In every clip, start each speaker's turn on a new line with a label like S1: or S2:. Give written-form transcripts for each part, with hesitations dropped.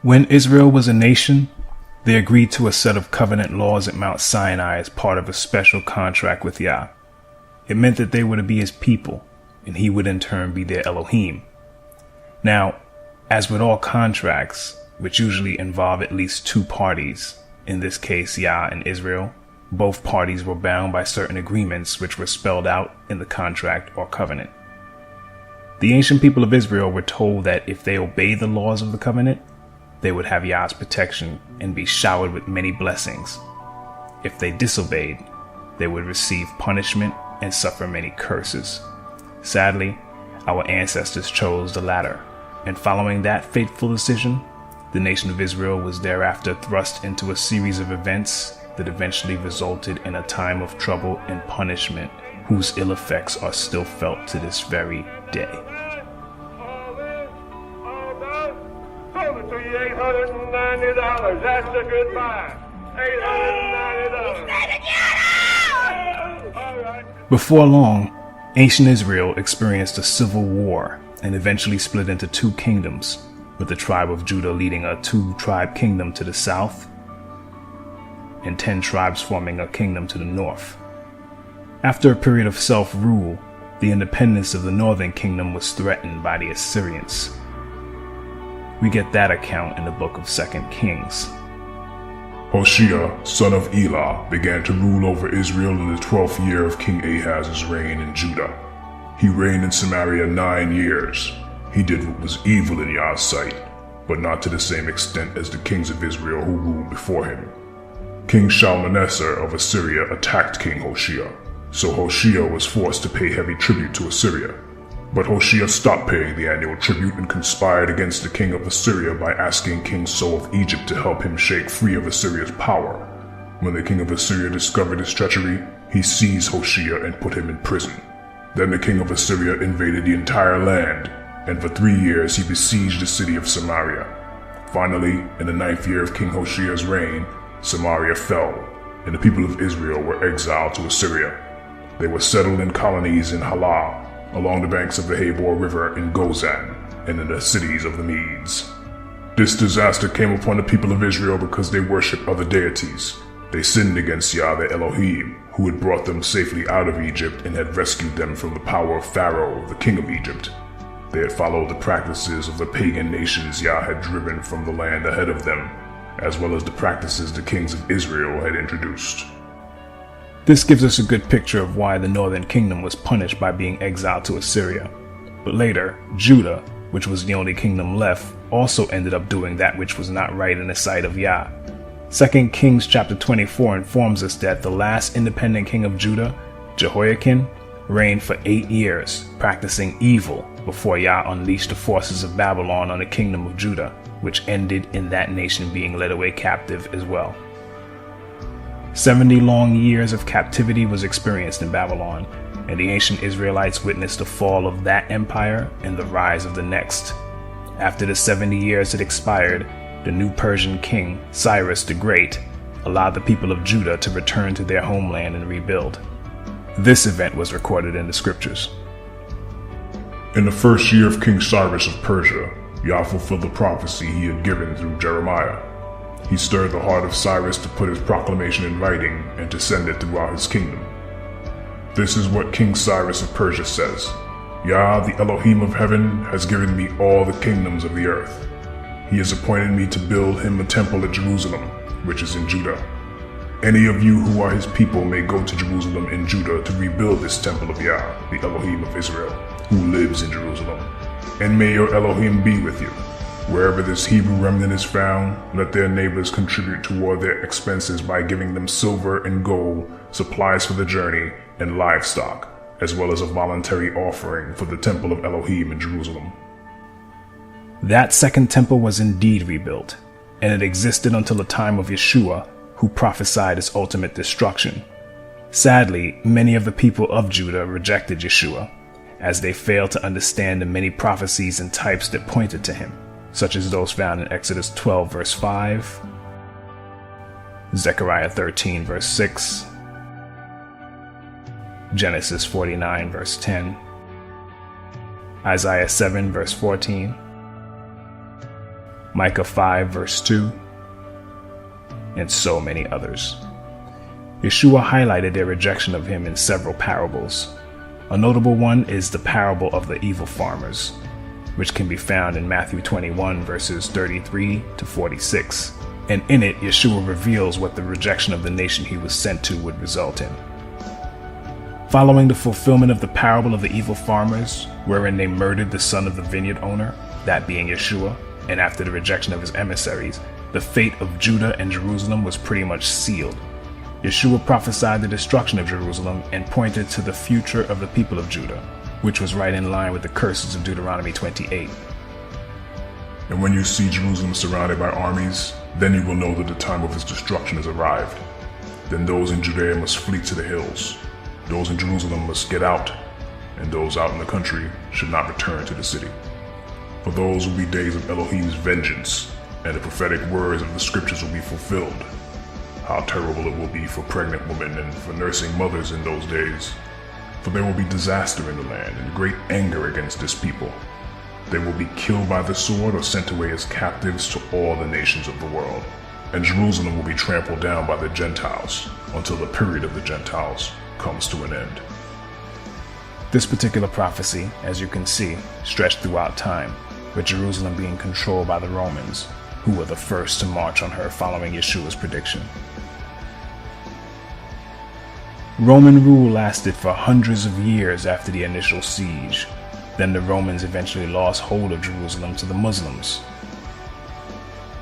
S1: When Israel was a nation, they agreed to a set of covenant laws at Mount Sinai as part of a special contract with Yah. It meant that they were to be his people, and he would in turn be their Elohim. Now, as with all contracts, which usually involve at least two parties, in this case Yah and Israel, both parties were bound by certain agreements which were spelled out in the contract or covenant. The ancient people of Israel were told that if they obeyed the laws of the covenant, they would have Yah's protection and be showered with many blessings. If they disobeyed, they would receive punishment and suffer many curses. Sadly, our ancestors chose the latter, and following that fateful decision, the nation of Israel was thereafter thrust into a series of events that eventually resulted in a time of trouble and punishment whose ill effects are still felt to this very day.
S2: $890. That's a good buy. $890. All right.
S1: Before long, ancient Israel experienced a civil war and eventually split into two kingdoms, with the tribe of Judah leading a two-tribe kingdom to the south and 10 tribes forming a kingdom to the north. After a period of self-rule, the independence of the northern kingdom was threatened by the Assyrians. We get that account in the book of 2 Kings.
S3: Hoshea, son of Elah, began to rule over Israel in the 12th year of King Ahaz's reign in Judah. He reigned in Samaria 9 years. He did what was evil in Yah's sight, but not to the same extent as the kings of Israel who ruled before him. King Shalmaneser of Assyria attacked King Hoshea, so Hoshea was forced to pay heavy tribute to Assyria. But Hoshea stopped paying the annual tribute and conspired against the king of Assyria by asking King So of Egypt to help him shake free of Assyria's power. When the king of Assyria discovered his treachery, he seized Hoshea and put him in prison. Then the king of Assyria invaded the entire land, and for 3 years he besieged the city of Samaria. Finally, in the 9th year of King Hoshea's reign, Samaria fell, and the people of Israel were exiled to Assyria. They were settled in colonies in Halah, along the banks of the Habor River in Gozan, and in the cities of the Medes. This disaster came upon the people of Israel because they worshipped other deities. They sinned against Yah their Elohim, who had brought them safely out of Egypt and had rescued them from the power of Pharaoh, the king of Egypt. They had followed the practices of the pagan nations Yah had driven from the land ahead of them, as well as the practices the kings of Israel had introduced.
S1: This gives us a good picture of why the northern kingdom was punished by being exiled to Assyria. But later, Judah, which was the only kingdom left, also ended up doing that which was not right in the sight of Yah. 2 Kings chapter 24 informs us that the last independent king of Judah, Jehoiakim, reigned for 8 years, practicing evil before Yah unleashed the forces of Babylon on the kingdom of Judah, which ended in that nation being led away captive as well. 70 long years of captivity was experienced in Babylon, and the ancient Israelites witnessed the fall of that empire and the rise of the next. After the 70 years had expired, the new Persian king, Cyrus the Great, allowed the people of Judah to return to their homeland and rebuild. This event was recorded in the scriptures.
S3: In the first year of King Cyrus of Persia, Yah fulfilled the prophecy he had given through Jeremiah. He stirred the heart of Cyrus to put his proclamation in writing and to send it throughout his kingdom. This is what King Cyrus of Persia says: Yah, the Elohim of heaven, has given me all the kingdoms of the earth. He has appointed me to build him a temple at Jerusalem, which is in Judah. Any of you who are his people may go to Jerusalem in Judah to rebuild this temple of Yah, the Elohim of Israel, who lives in Jerusalem. And may your Elohim be with you. Wherever this Hebrew remnant is found, let their neighbors contribute toward their expenses by giving them silver and gold, supplies for the journey, and livestock, as well as a voluntary offering for the temple of Elohim in Jerusalem.
S1: That second temple was indeed rebuilt, and it existed until the time of Yeshua, who prophesied its ultimate destruction. Sadly, many of the people of Judah rejected Yeshua, as they failed to understand the many prophecies and types that pointed to him, such as those found in Exodus 12 verse 5, Zechariah 13 verse 6, Genesis 49 verse 10, Isaiah 7 verse 14, Micah 5 verse 2, and so many others. Yeshua highlighted their rejection of him in several parables. A notable one is the parable of the evil farmers, which can be found in Matthew 21 verses 33 to 46. And in it, Yeshua reveals what the rejection of the nation he was sent to would result in. Following the fulfillment of the parable of the evil farmers, wherein they murdered the son of the vineyard owner, that being Yeshua, and after the rejection of his emissaries, the fate of Judah and Jerusalem was pretty much sealed. Yeshua prophesied the destruction of Jerusalem and pointed to the future of the people of Judah, which was right in line with the curses of Deuteronomy 28.
S3: And when you see Jerusalem surrounded by armies, then you will know that the time of its destruction has arrived. Then those in Judea must flee to the hills. Those in Jerusalem must get out, and those out in the country should not return to the city. For those will be days of Elohim's vengeance, and the prophetic words of the scriptures will be fulfilled. How terrible it will be for pregnant women and for nursing mothers in those days. For there will be disaster in the land and great anger against this people. They will be killed by the sword or sent away as captives to all the nations of the world. And Jerusalem will be trampled down by the Gentiles until the period of the Gentiles comes to an end.
S1: This particular prophecy, as you can see, stretched throughout time, with Jerusalem being controlled by the Romans, who were the first to march on her following Yeshua's prediction. Roman rule lasted for hundreds of years after the initial siege. Then the Romans eventually lost hold of Jerusalem to the Muslims.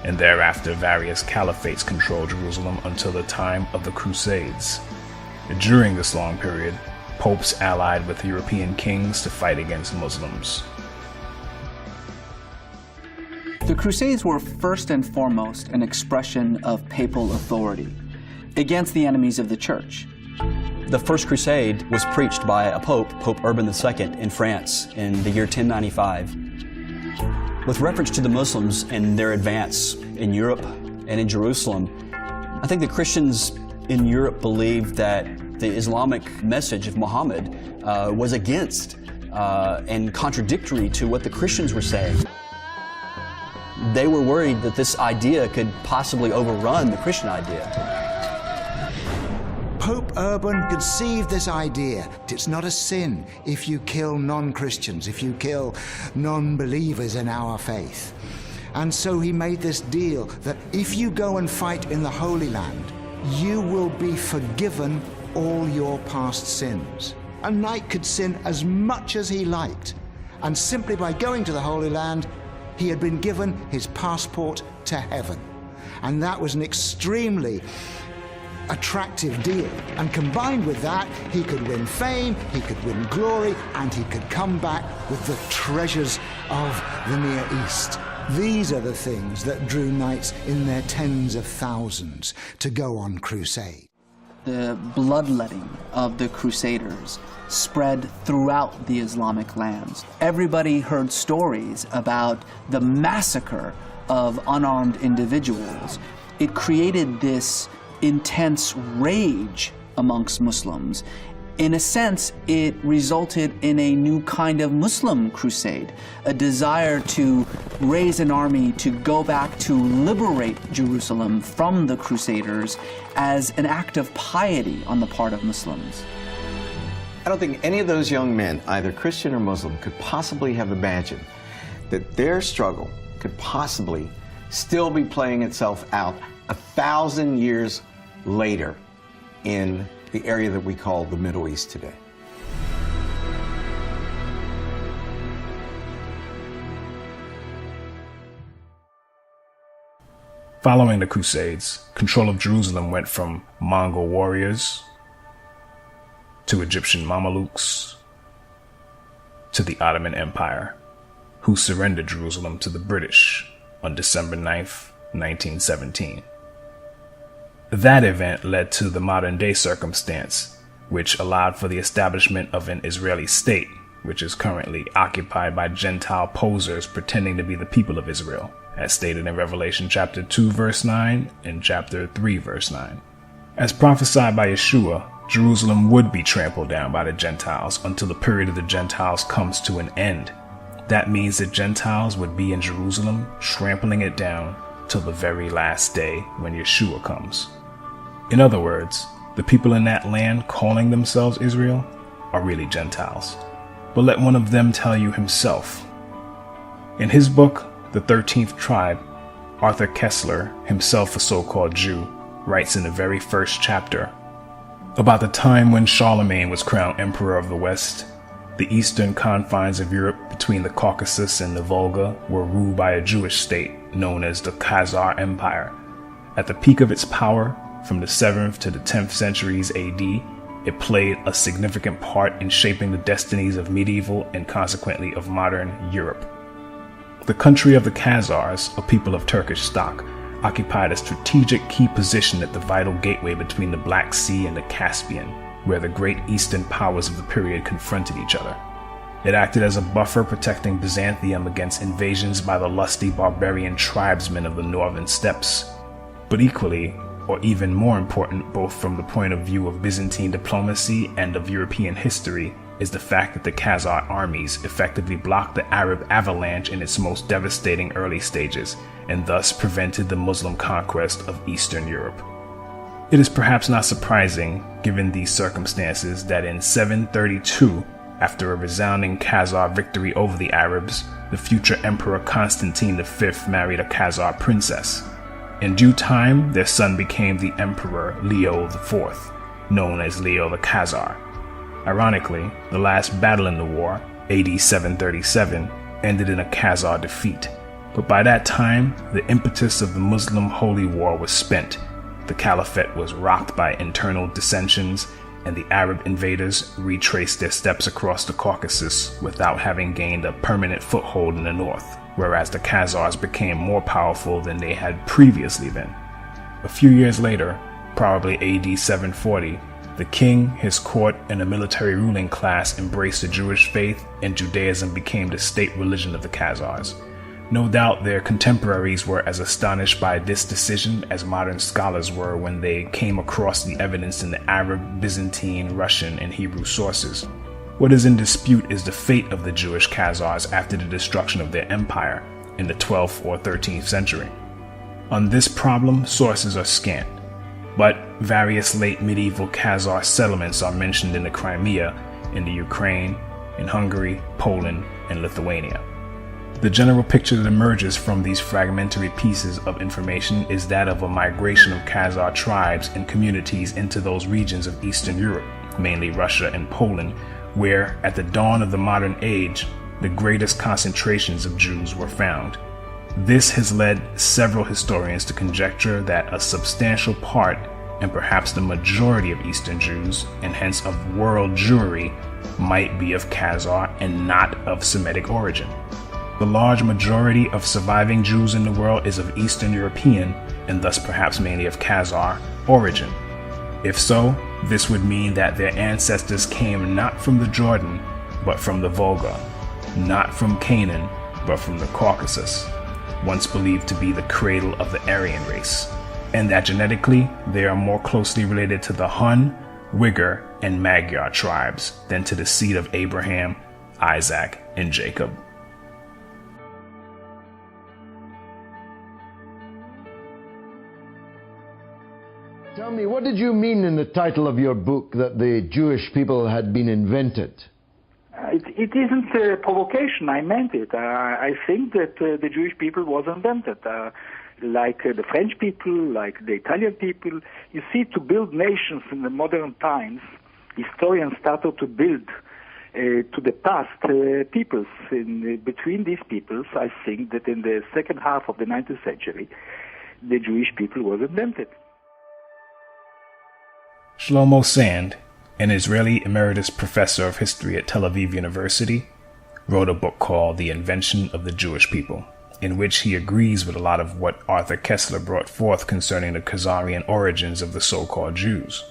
S1: And thereafter various caliphates controlled Jerusalem until the time of the Crusades. During this long period, popes allied with European kings to fight against Muslims.
S4: The Crusades were first and foremost an expression of papal authority against the enemies of the Church.
S5: The First Crusade was preached by a pope, Pope Urban II, in France in the year 1095. With reference to the Muslims and their advance in Europe and in Jerusalem, I think the Christians in Europe believed that the Islamic message of Muhammad was against and contradictory to what the Christians were saying. They were worried that this idea could possibly overrun the Christian idea.
S6: Pope Urban conceived this idea. It's not a sin if you kill non-Christians, if you kill non-believers in our faith. And so he made this deal that if you go and fight in the Holy Land, you will be forgiven all your past sins. A knight could sin as much as he liked, and simply by going to the Holy Land, he had been given his passport to heaven. And that was an extremely attractive deal. And combined with that, he could win fame, he could win glory, and he could come back with the treasures of the Near East. These are the things that drew knights in their tens of thousands to go on crusade.
S4: The bloodletting of the Crusaders spread throughout the Islamic lands. Everybody heard stories about the massacre of unarmed individuals. It created this intense rage amongst Muslims. In a sense, it resulted in a new kind of Muslim crusade, a desire to raise an army to go back to liberate Jerusalem from the Crusaders as an act of piety on the part of Muslims.
S7: I don't think any of those young men, either Christian or Muslim, could possibly have imagined that their struggle could possibly still be playing itself out 1,000 years later in the area that we call the Middle East today.
S1: Following the Crusades, control of Jerusalem went from Mongol warriors to Egyptian Mamelukes to the Ottoman Empire, who surrendered Jerusalem to the British on December 9th, 1917. That event led to the modern-day circumstance, which allowed for the establishment of an Israeli state, which is currently occupied by Gentile posers pretending to be the people of Israel, as stated in Revelation chapter 2, verse 9, and chapter 3, verse 9. As prophesied by Yeshua, Jerusalem would be trampled down by the Gentiles until the period of the Gentiles comes to an end. that means that Gentiles would be in Jerusalem, trampling it down till the very last day when Yeshua comes. In other words, the people in that land calling themselves Israel are really Gentiles. But let one of them tell you himself. In his book, The 13th Tribe, Arthur Koestler, himself a so-called Jew, writes in the very first chapter about the time when Charlemagne was crowned Emperor of the West. The eastern confines of Europe between the Caucasus and the Volga were ruled by a Jewish state known as the Khazar Empire. At the peak of its power, from the 7th to the 10th centuries AD, it played a significant part in shaping the destinies of medieval and consequently of modern Europe. The country of the Khazars, a people of Turkish stock, occupied a strategic key position at the vital gateway between the Black Sea and the Caspian, where the great eastern powers of the period confronted each other. It acted as a buffer protecting Byzantium against invasions by the lusty barbarian tribesmen of the northern steppes. But equally, or even more important, both from the point of view of Byzantine diplomacy and of European history, is the fact that the Khazar armies effectively blocked the Arab avalanche in its most devastating early stages, and thus prevented the Muslim conquest of Eastern Europe. It is perhaps not surprising, given these circumstances, that in 732, after a resounding Khazar victory over the Arabs, the future Emperor Constantine V married a Khazar princess. In due time, their son became the Emperor Leo IV, known as Leo the Khazar. Ironically, the last battle in the war, AD 737, ended in a Khazar defeat. But by that time, the impetus of the Muslim holy war was spent. The caliphate was rocked by internal dissensions, and the Arab invaders retraced their steps across the Caucasus without having gained a permanent foothold in the north, whereas the Khazars became more powerful than they had previously been. A few years later, probably AD 740, the king, his court, and the military ruling class embraced the Jewish faith, and Judaism became the state religion of the Khazars. No doubt their contemporaries were as astonished by this decision as modern scholars were when they came across the evidence in the Arab, Byzantine, Russian, and Hebrew sources. What is in dispute is the fate of the Jewish Khazars after the destruction of their empire in the 12th or 13th century. On this problem, sources are scant, but various late medieval Khazar settlements are mentioned in the Crimea, in the Ukraine, in Hungary, Poland, and Lithuania. The general picture that emerges from these fragmentary pieces of information is that of a migration of Khazar tribes and communities into those regions of Eastern Europe, mainly Russia and Poland, where, at the dawn of the modern age, the greatest concentrations of Jews were found. This has led several historians to conjecture that a substantial part, and perhaps the majority of Eastern Jews, and hence of world Jewry, might be of Khazar and not of Semitic origin. The large majority of surviving Jews in the world is of Eastern European, and thus perhaps mainly of Khazar, origin. If so, this would mean that their ancestors came not from the Jordan, but from the Volga, not from Canaan, but from the Caucasus, once believed to be the cradle of the Aryan race, and that genetically they are more closely related to the Hun, Uyghur, and Magyar tribes than to the seed of Abraham, Isaac, and Jacob.
S8: Tell me, what did you mean in the title of your book that the Jewish people had been invented?
S9: It isn't a provocation. I meant it. I think that the Jewish people was invented. Like the French people, like the Italian people. You see, to build nations in the modern times, historians started to build to the past peoples. Between these peoples, I think that in the second half of the 19th century, the Jewish people was invented.
S1: Shlomo Sand, an Israeli emeritus professor of history at Tel Aviv University, wrote a book called The Invention of the Jewish People, in which he agrees with a lot of what Arthur Koestler brought forth concerning the Khazarian origins of the so-called Jews.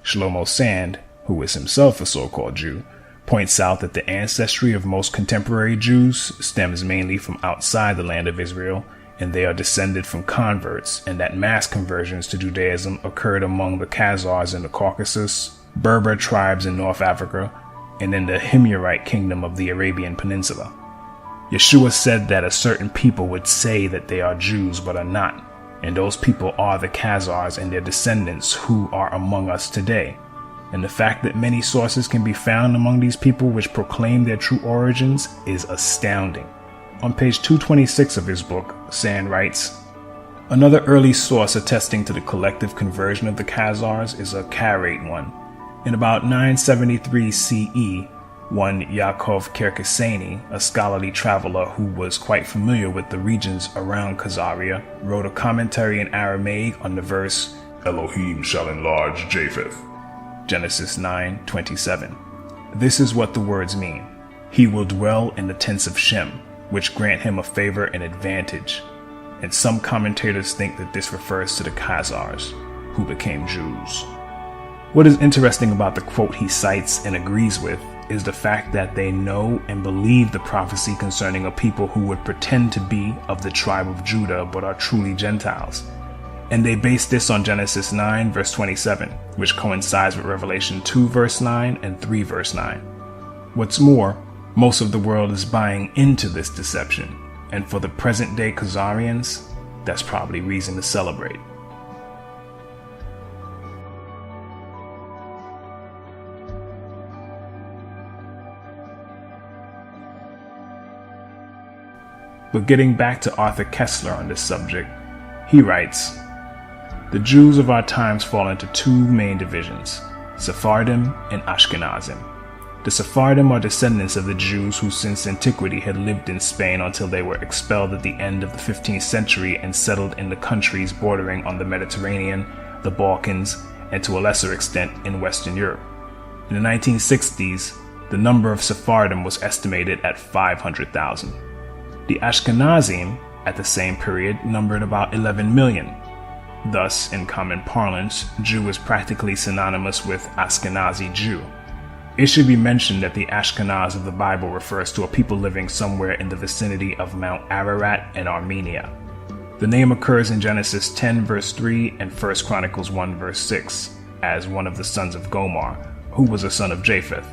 S1: Shlomo Sand, who is himself a so-called Jew, points out that the ancestry of most contemporary Jews stems mainly from outside the land of Israel, and they are descended from converts, and that mass conversions to Judaism occurred among the Khazars in the Caucasus, Berber tribes in North Africa, and in the Himyarite kingdom of the Arabian Peninsula. Yeshua said that a certain people would say that they are Jews but are not, and those people are the Khazars and their descendants who are among us today. And the fact that many sources can be found among these people which proclaim their true origins is astounding. On page 226 of his book, Sand writes, another early source attesting to the collective conversion of the Khazars is a Karaite one. In about 973 CE, one Yaakov Kerkasani, a scholarly traveler who was quite familiar with the regions around Khazaria, wrote a commentary in Aramaic on the verse,
S3: Elohim shall enlarge Japheth.
S1: Genesis 9:27. This is what the words mean. He will dwell in the tents of Shem, which grant him a favor and advantage. And some commentators think that this refers to the Khazars, who became Jews. What is interesting about the quote he cites and agrees with is the fact that they know and believe the prophecy concerning a people who would pretend to be of the tribe of Judah but are truly Gentiles. And they base this on Genesis 9 verse 27, which coincides with Revelation 2 verse 9 and 3 verse 9. What's more, most of the world is buying into this deception, and for the present day Khazarians, that's probably reason to celebrate. But getting back to Arthur Koestler on this subject, he writes, the Jews of our times fall into two main divisions, Sephardim and Ashkenazim. The Sephardim are descendants of the Jews who since antiquity had lived in Spain until they were expelled at the end of the 15th century and settled in the countries bordering on the Mediterranean, the Balkans, and to a lesser extent in Western Europe. In the 1960s, the number of Sephardim was estimated at 500,000. The Ashkenazim, at the same period, numbered about 11 million. Thus, in common parlance, Jew is practically synonymous with Ashkenazi Jew. It should be mentioned that the Ashkenaz of the Bible refers to a people living somewhere in the vicinity of Mount Ararat and Armenia. The name occurs in Genesis 10 verse 3 and 1 Chronicles 1 verse 6 as one of the sons of Gomer, who was a son of Japheth.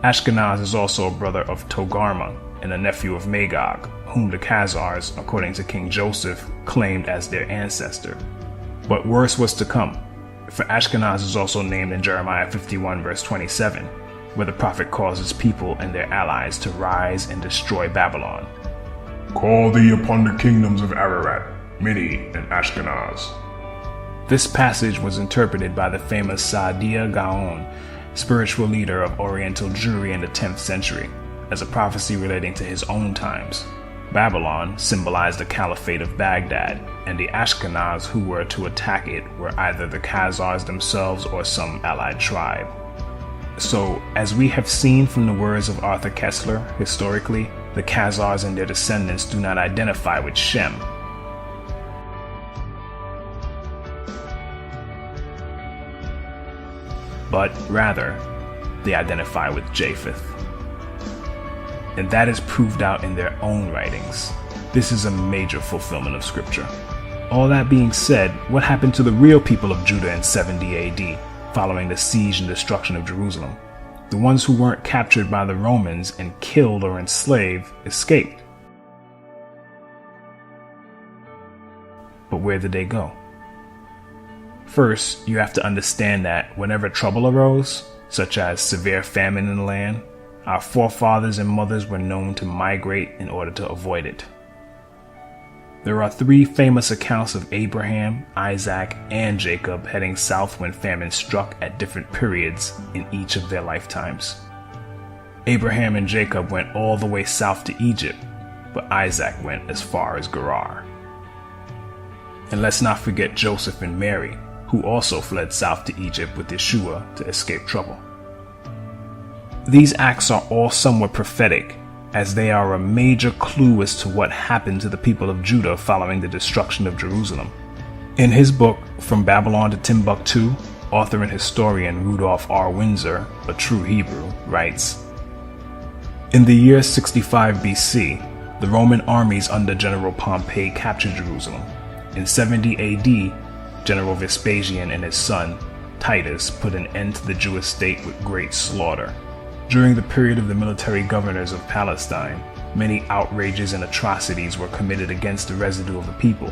S1: Ashkenaz is also a brother of Togarmah and a nephew of Magog, whom the Khazars, according to King Joseph, claimed as their ancestor. But worse was to come, for Ashkenaz is also named in Jeremiah 51 verse 27, where the prophet calls his people and their allies to rise and destroy Babylon.
S3: Call thee upon the kingdoms of Ararat, Mini, and Ashkenaz.
S1: This passage was interpreted by the famous Saadia Gaon, spiritual leader of Oriental Jewry in the 10th century, as a prophecy relating to his own times. Babylon symbolized the Caliphate of Baghdad, and the Ashkenaz who were to attack it were either the Khazars themselves or some allied tribe. So, as we have seen from the words of Arthur Koestler, historically, the Khazars and their descendants do not identify with Shem. But rather, they identify with Japheth. And that is proved out in their own writings. This is a major fulfillment of scripture. All that being said, what happened to the real people of Judah in 70 AD, following the siege and destruction of Jerusalem? The ones who weren't captured by the Romans and killed or enslaved escaped. But where did they go? First, you have to understand that whenever trouble arose, such as severe famine in the land, our forefathers and mothers were known to migrate in order to avoid it. There are three famous accounts of Abraham, Isaac, and Jacob heading south when famine struck at different periods in each of their lifetimes. Abraham and Jacob went all the way south to Egypt, but Isaac went as far as Gerar. And let's not forget Joseph and Mary, who also fled south to Egypt with Yeshua to escape trouble. These acts are all somewhat prophetic, as they are a major clue as to what happened to the people of Judah following the destruction of Jerusalem. In his book, From Babylon to Timbuktu, author and historian Rudolph R. Windsor, a true Hebrew, writes, in the year 65 BC, the Roman armies under General Pompey captured Jerusalem. In 70 AD, General Vespasian and his son, Titus, put an end to the Jewish state with great slaughter. During the period of the military governors of Palestine, many outrages and atrocities were committed against the residue of the people.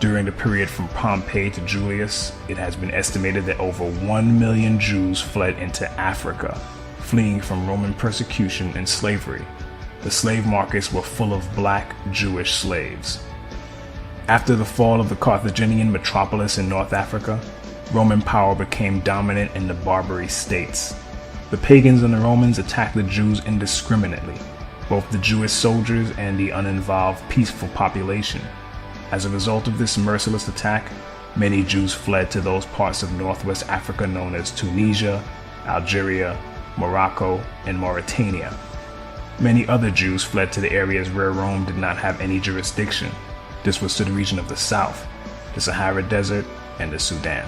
S1: During the period from Pompey to Julius, it has been estimated that over 1 million Jews fled into Africa, fleeing from Roman persecution and slavery. The slave markets were full of black Jewish slaves. After the fall of the Carthaginian metropolis in North Africa, Roman power became dominant in the Barbary states. The pagans and the Romans attacked the Jews indiscriminately, both the Jewish soldiers and the uninvolved peaceful population. As a result of this merciless attack, many Jews fled to those parts of Northwest Africa known as Tunisia, Algeria, Morocco, and Mauritania. Many other Jews fled to the areas where Rome did not have any jurisdiction. This was to the region of the South, the Sahara Desert, and the Sudan.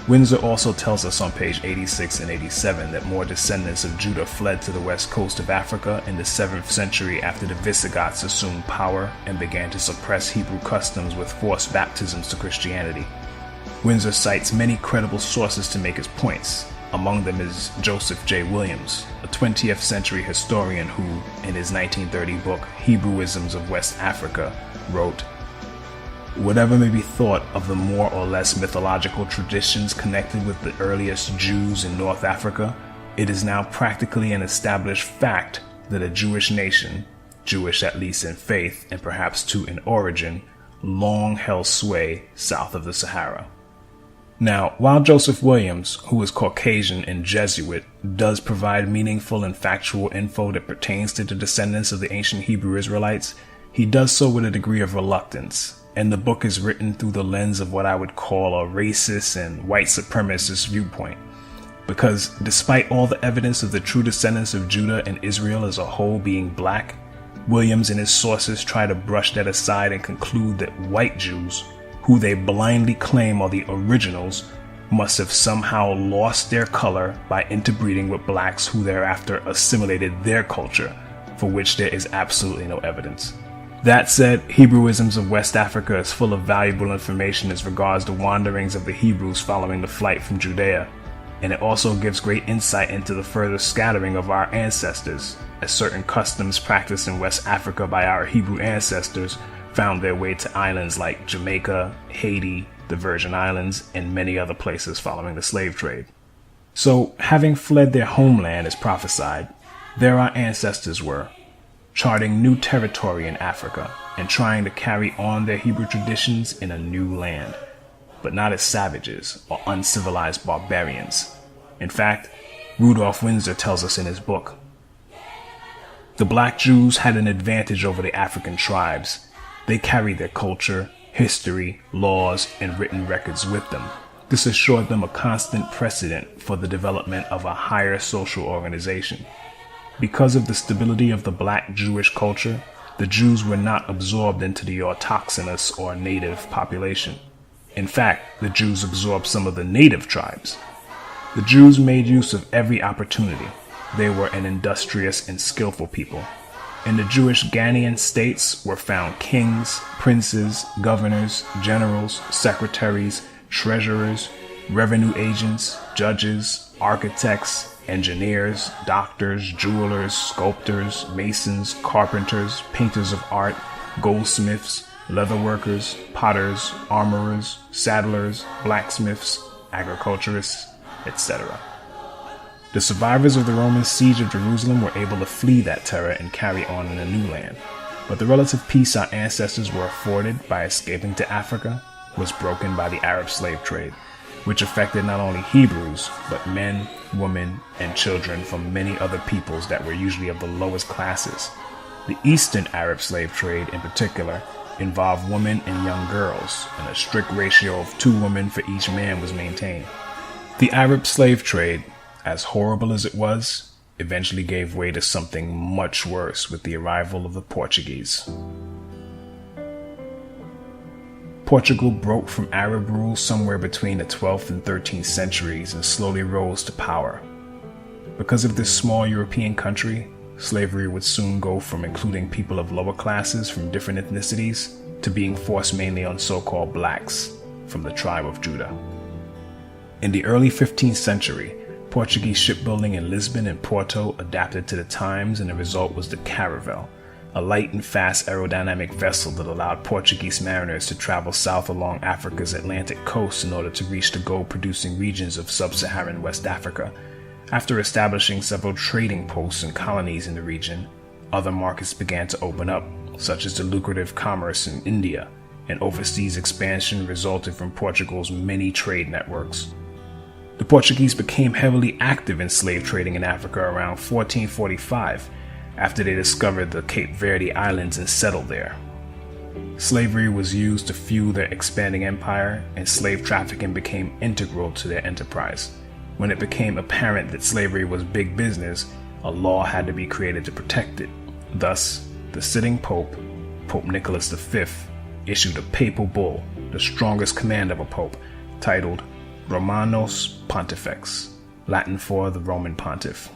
S1: Windsor also tells us on page 86 and 87 that more descendants of Judah fled to the west coast of Africa in the 7th century after the Visigoths assumed power and began to suppress Hebrew customs with forced baptisms to Christianity. Windsor cites many credible sources to make his points. Among them is Joseph J. Williams, a 20th century historian who, in his 1930 book Hebrewisms of West Africa, wrote, "Whatever may be thought of the more or less mythological traditions connected with the earliest Jews in North Africa, it is now practically an established fact that a Jewish nation, Jewish at least in faith and perhaps too in origin, long held sway south of the Sahara." Now, while Joseph Williams, who is Caucasian and Jesuit, does provide meaningful and factual info that pertains to the descendants of the ancient Hebrew Israelites, he does so with a degree of reluctance. And the book is written through the lens of what I would call a racist and white supremacist viewpoint. Because despite all the evidence of the true descendants of Judah and Israel as a whole being black, Williams and his sources try to brush that aside and conclude that white Jews, who they blindly claim are the originals, must have somehow lost their color by interbreeding with blacks who thereafter assimilated their culture, for which there is absolutely no evidence. That said, Hebrewisms of West Africa is full of valuable information as regards the wanderings of the Hebrews following the flight from Judea, and it also gives great insight into the further scattering of our ancestors, as certain customs practiced in West Africa by our Hebrew ancestors found their way to islands like Jamaica, Haiti, the Virgin Islands, and many other places following the slave trade. So, having fled their homeland as prophesied, there our ancestors were, charting new territory in Africa and trying to carry on their Hebrew traditions in a new land, but not as savages or uncivilized barbarians. In fact, Rudolf Windsor tells us in his book, "The black Jews had an advantage over the African tribes. They carried their culture, history, laws, and written records with them. This assured them a constant precedent for the development of a higher social organization. Because of the stability of the black Jewish culture, the Jews were not absorbed into the autochthonous or native population. In fact, the Jews absorbed some of the native tribes. The Jews made use of every opportunity. They were an industrious and skillful people. In the Jewish Ghanaian states were found kings, princes, governors, generals, secretaries, treasurers, revenue agents, judges, architects, engineers, doctors, jewelers, sculptors, masons, carpenters, painters of art, goldsmiths, leatherworkers, potters, armorers, saddlers, blacksmiths, agriculturists, etc. The survivors of the Roman siege of Jerusalem were able to flee that terror and carry on in a new land. But the relative peace our ancestors were afforded by escaping to Africa was broken by the Arab slave trade, which affected not only Hebrews, but men, women, and children from many other peoples that were usually of the lowest classes. The Eastern Arab slave trade, in particular, involved women and young girls, and a strict ratio of 2 women for each man was maintained. The Arab slave trade, as horrible as it was, eventually gave way to something much worse with the arrival of the Portuguese. Portugal broke from Arab rule somewhere between the 12th and 13th centuries and slowly rose to power. Because of this small European country, slavery would soon go from including people of lower classes from different ethnicities to being forced mainly on so-called blacks from the tribe of Judah. In the early 15th century, Portuguese shipbuilding in Lisbon and Porto adapted to the times, and the result was the caravel, a light and fast aerodynamic vessel that allowed Portuguese mariners to travel south along Africa's Atlantic coast in order to reach the gold-producing regions of sub-Saharan West Africa. After establishing several trading posts and colonies in the region, other markets began to open up, such as the lucrative commerce in India, and overseas expansion resulted from Portugal's many trade networks. The Portuguese became heavily active in slave trading in Africa around 1445, after they discovered the Cape Verde Islands and settled there. Slavery was used to fuel their expanding empire, and slave trafficking became integral to their enterprise. When it became apparent that slavery was big business, a law had to be created to protect it. Thus, the sitting Pope, Pope Nicholas V, issued a papal bull, the strongest command of a pope, titled Romanos Pontifex, Latin for the Roman Pontiff.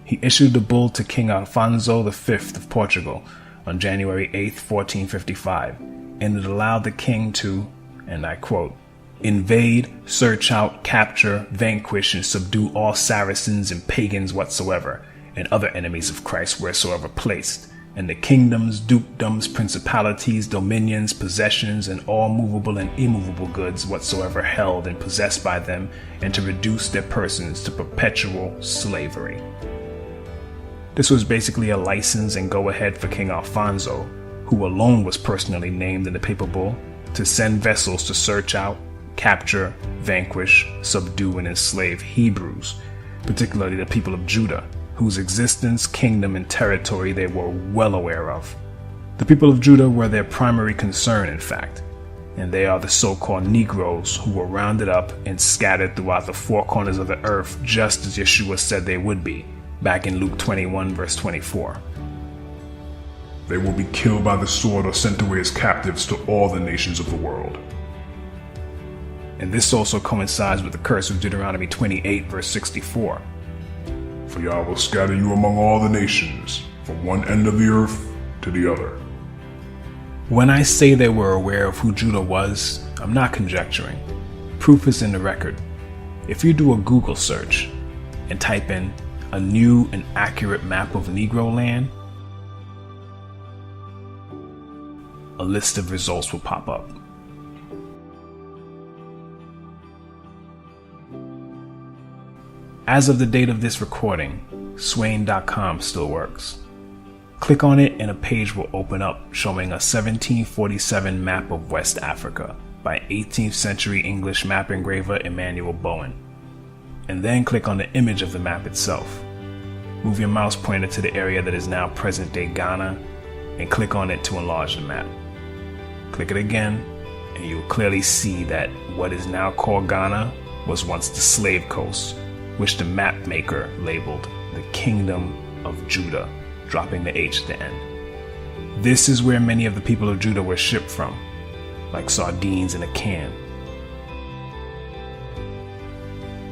S1: He issued the bull to King Alfonso V of Portugal on January 8, 1455, and it allowed the king to, and I quote, invade, search out, capture, vanquish, and subdue all Saracens and pagans whatsoever, and other enemies of Christ wheresoever placed, and the kingdoms, dukedoms, principalities, dominions, possessions, and all movable and immovable goods whatsoever held and possessed by them, and to reduce their persons to perpetual slavery. This was basically a license and go-ahead for King Alfonso, who alone was personally named in the papal bull, to send vessels to search out, capture, vanquish, subdue, and enslave Hebrews, particularly the people of Judah, whose existence, kingdom, and territory they were well aware of. The people of Judah were their primary concern, in fact, and they are the so-called Negroes who were rounded up and scattered throughout the four corners of the earth, just as Yeshua said they would be, back in Luke 21, verse 24.
S3: They will be killed by the sword or sent away as captives to all the nations of the world.
S1: And this also coincides with the curse of Deuteronomy 28, verse 64.
S3: For Yah will scatter you among all the nations, from one end of the earth to the other.
S1: When I say they were aware of who Judah was, I'm not conjecturing. Proof is in the record. If you do a Google search and type in a new and accurate map of Negro land, a list of results will pop up. As of the date of this recording, Swain.com still works. Click on it and a page will open up showing a 1747 map of West Africa by 18th century English map engraver Emmanuel Bowen. And then click on the image of the map itself. Move your mouse pointer to the area that is now present-day Ghana and click on it to enlarge the map. Click it again and you will clearly see that what is now called Ghana was once the Slave Coast, which the map maker labeled the Kingdom of Judah, dropping the H at the end. This is where many of the people of Judah were shipped from, like sardines in a can.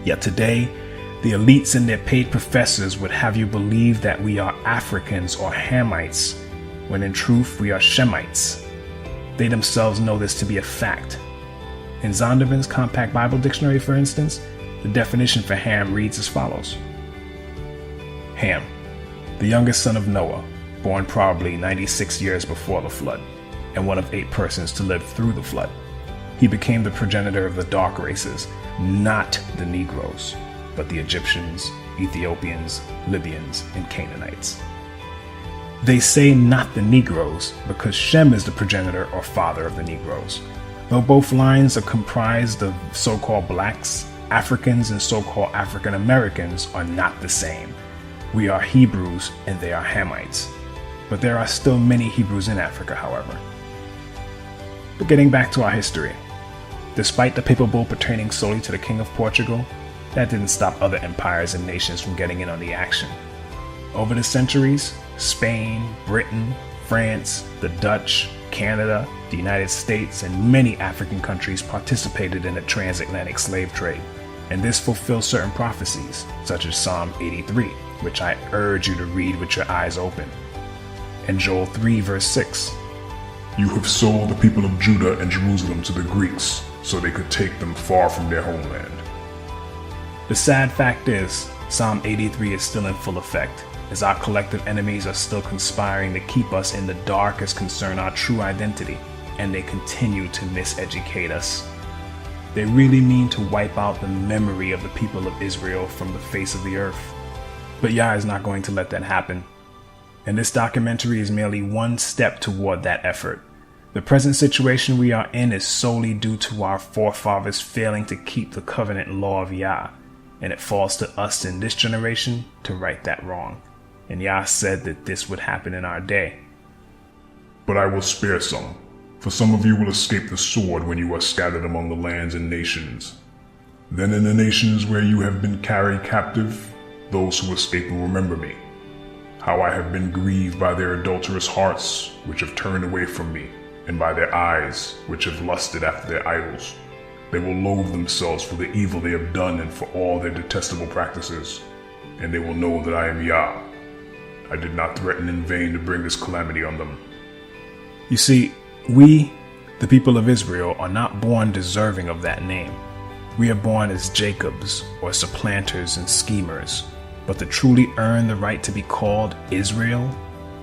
S1: Yet today, the elites and their paid professors would have you believe that we are Africans or Hamites, when in truth we are Shemites. They themselves know this to be a fact. In Zondervan's Compact Bible Dictionary, for instance, the definition for Ham reads as follows. Ham, the youngest son of Noah, born probably 96 years before the flood, and one of 8 persons to live through the flood. He became the progenitor of the dark races, not the Negroes, but the Egyptians, Ethiopians, Libyans, and Canaanites. They say not the Negroes because Shem is the progenitor or father of the Negroes. Though both lines are comprised of so-called blacks, Africans and so-called African Americans are not the same. We are Hebrews and they are Hamites. But there are still many Hebrews in Africa, however. But getting back to our history, despite the papal bull pertaining solely to the King of Portugal, that didn't stop other empires and nations from getting in on the action. Over the centuries, Spain, Britain, France, the Dutch, Canada, the United States, and many African countries participated in the transatlantic slave trade, and this fulfills certain prophecies, such as Psalm 83, which I urge you to read with your eyes open, and Joel 3 verse 6.
S3: You have sold the people of Judah and Jerusalem to the Greeks, so they could take them far from their homeland.
S1: The sad fact is, Psalm 83 is still in full effect, as our collective enemies are still conspiring to keep us in the dark as concern our true identity, and they continue to miseducate us. They really mean to wipe out the memory of the people of Israel from the face of the earth. But Yah is not going to let that happen. And this documentary is merely one step toward that effort. The present situation we are in is solely due to our forefathers failing to keep the covenant law of Yah, and it falls to us in this generation to right that wrong. And Yah said that this would happen in our day.
S3: But I will spare some, for some of you will escape the sword when you are scattered among the lands and nations. Then in the nations where you have been carried captive, those who escape will remember me, how I have been grieved by their adulterous hearts, which have turned away from me, and by their eyes, which have lusted after their idols. They will loathe themselves for the evil they have done and for all their detestable practices, and they will know that I am Yah. I did not threaten in vain to bring this calamity on them.
S1: You see, we, the people of Israel, are not born deserving of that name. We are born as Jacobs, or supplanters and schemers. But to truly earn the right to be called Israel,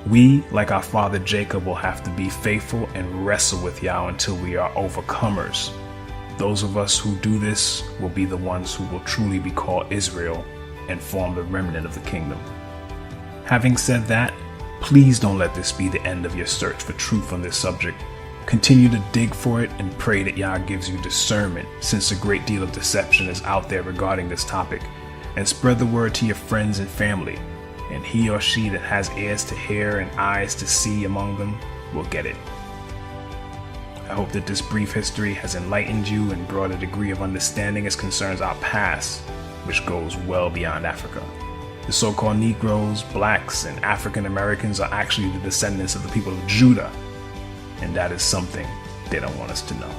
S1: we, like our father Jacob, will have to be faithful and wrestle with Yah until we are overcomers. Those of us who do this will be the ones who will truly be called Israel and form the remnant of the kingdom. Having said that, please don't let this be the end of your search for truth on this subject. Continue to dig for it and pray that Yah gives you discernment, since a great deal of deception is out there regarding this topic. And spread the word to your friends and family, and he or she that has ears to hear and eyes to see among them will get it. I hope that this brief history has enlightened you and brought a degree of understanding as concerns our past, which goes well beyond Africa. The so-called Negroes, blacks, and African Americans are actually the descendants of the people of Judah, and that is something they don't want us to know.